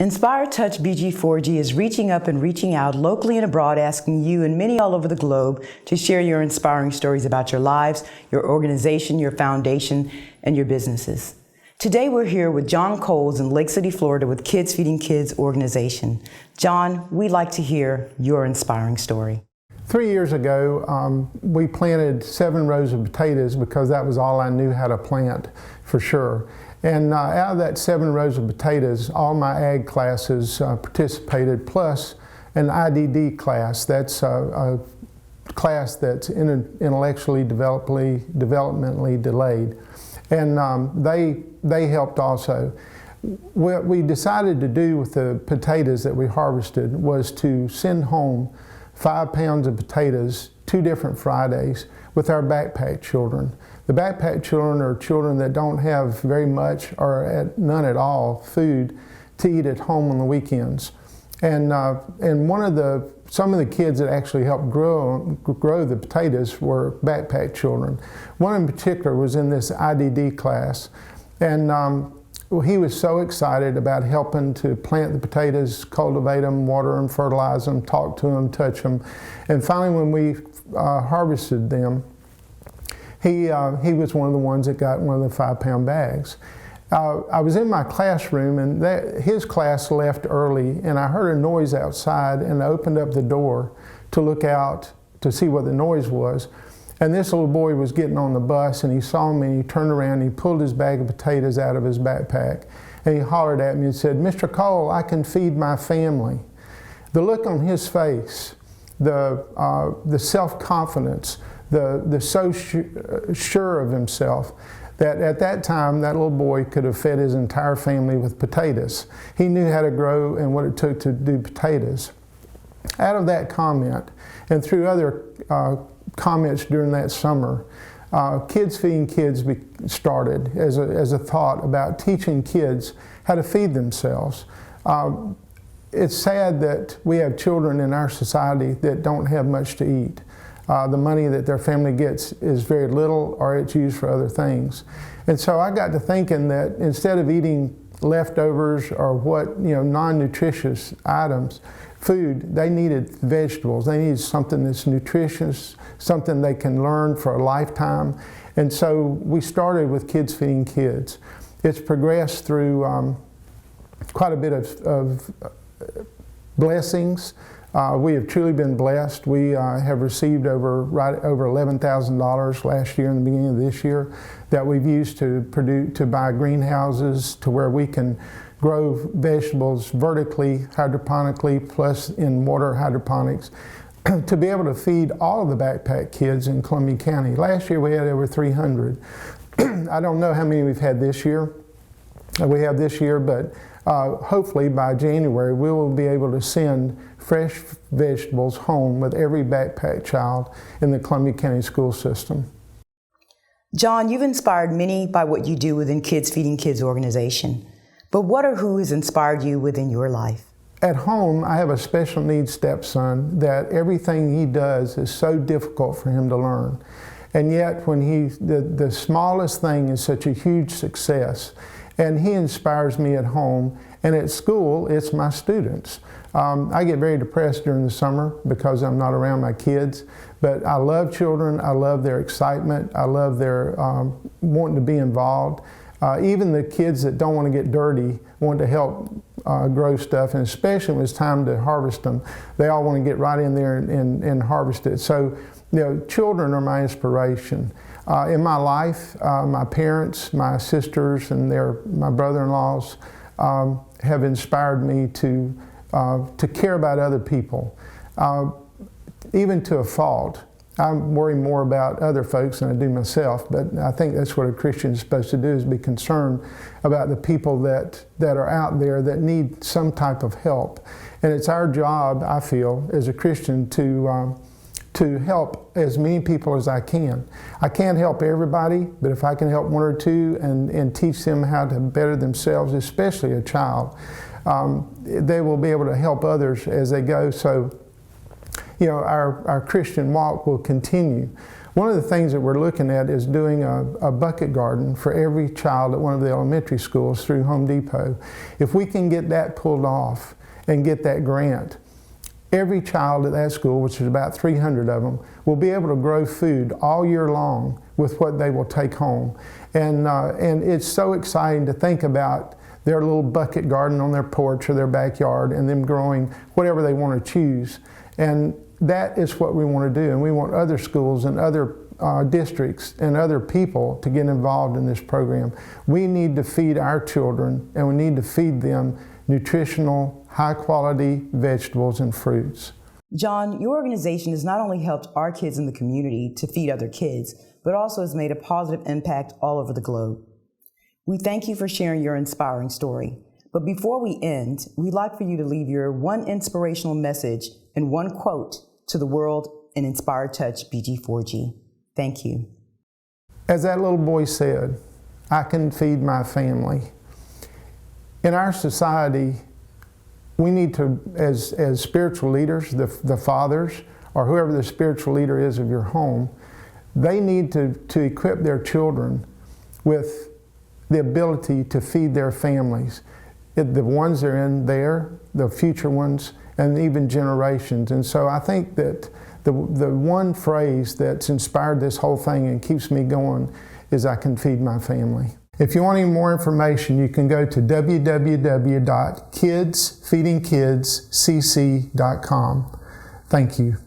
Inspired Touch BG4G is reaching up and reaching out locally and abroad, asking you and many all over the globe to share your inspiring stories about your lives, your organization, your foundation, and your businesses. Today we're here with John Coles in Lake City, Florida with Kids Feeding Kids organization. John, we'd like to hear your inspiring story. 3 years ago, we planted 7 rows of potatoes because that was all I knew how to plant for sure. And out of that 7 rows of potatoes, all my ag classes participated, plus an IDD class. That's a class that's intellectually developmentally delayed. And they helped also. What we decided to do with the potatoes that we harvested was to send home 5 pounds of potatoes 2 different Fridays with our backpack children. The backpack children are children that don't have very much or none at all food to eat at home on the weekends. And some of the kids that actually helped grow the potatoes were backpack children. One in particular was in this IDD class, and he was so excited about helping to plant the potatoes, cultivate them, water them, fertilize them, talk to them, touch them. And finally, when we harvested them, he was one of the ones that got one of the 5-pound bags. I was in my classroom, and his class left early, and I heard a noise outside, and I opened up the door to look out to see what the noise was. And this little boy was getting on the bus, and he saw me, and he turned around, and he pulled his bag of potatoes out of his backpack, and he hollered at me and said, "Mr. Cole, I can feed my family." The look on his face, the self-confidence, the so sure of himself, that at that time that little boy could have fed his entire family with potatoes. He knew how to grow and what it took to do potatoes. Out of that comment, and through other comments during that summer, Kids Feeding Kids started as a thought about teaching kids how to feed themselves. It's sad that we have children in our society that don't have much to eat. The money that their family gets is very little, or it's used for other things. And so I got to thinking that instead of eating leftovers or non-nutritious food, they needed vegetables. They needed something that's nutritious, something they can learn for a lifetime. And so we started with Kids Feeding Kids. It's progressed through quite a bit of blessings. We have truly been blessed. We have received over $11,000 last year and the beginning of this year that we've used to buy greenhouses to where we can grow vegetables vertically, hydroponically, plus in water hydroponics, to be able to feed all of the backpack kids in Columbia County. Last year we had over 300. I don't know how many we've had this year. We have this year, but hopefully by January we will be able to send fresh vegetables home with every backpack child in the Columbia County school system. John, you've inspired many by what you do within Kids Feeding Kids organization. But what or who has inspired you within your life? At home, I have a special needs stepson that everything he does is so difficult for him to learn. And yet when the smallest thing is such a huge success. And he inspires me at home, and at school, it's my students. I get very depressed during the summer because I'm not around my kids, but I love children, I love their excitement, I love their wanting to be involved. Even the kids that don't want to get dirty want to help grow stuff, and especially when it's time to harvest them, they all want to get right in there and harvest it. So, children are my inspiration. In my life, my parents, my sisters, and my brother-in-laws have inspired me to care about other people, even to a fault. I worry more about other folks than I do myself, but I think that's what a Christian is supposed to do, is be concerned about the people that are out there that need some type of help. And it's our job, I feel, as a Christian to help as many people as I can. I can't help everybody, but if I can help 1 or 2 and teach them how to better themselves, especially a child, they will be able to help others as they go. So, our Christian walk will continue. One of the things that we're looking at is doing a bucket garden for every child at one of the elementary schools through Home Depot. If we can get that pulled off and get that grant, every child at that school, which is about 300 of them, will be able to grow food all year long with what they will take home. And it's so exciting to think about their little bucket garden on their porch or their backyard and them growing whatever they want to choose. And that is what we want to do. And we want other schools and other districts and other people to get involved in this program. We need to feed our children, and we need to feed them nutritional, high-quality vegetables and fruits. John, your organization has not only helped our kids in the community to feed other kids, but also has made a positive impact all over the globe. We thank you for sharing your inspiring story. But before we end, we'd like for you to leave your one inspirational message and one quote to the world and inspire touch BG4G. Thank you. As that little boy said, I can feed my family. In our society, we need to, as spiritual leaders, the fathers, or whoever the spiritual leader is of your home, they need to equip their children with the ability to feed their families. The ones that are in there, the future ones, and even generations. And so I think that the one phrase that's inspired this whole thing and keeps me going is I can feed my family. If you want any more information, you can go to www.kidsfeedingkidscc.com. Thank you.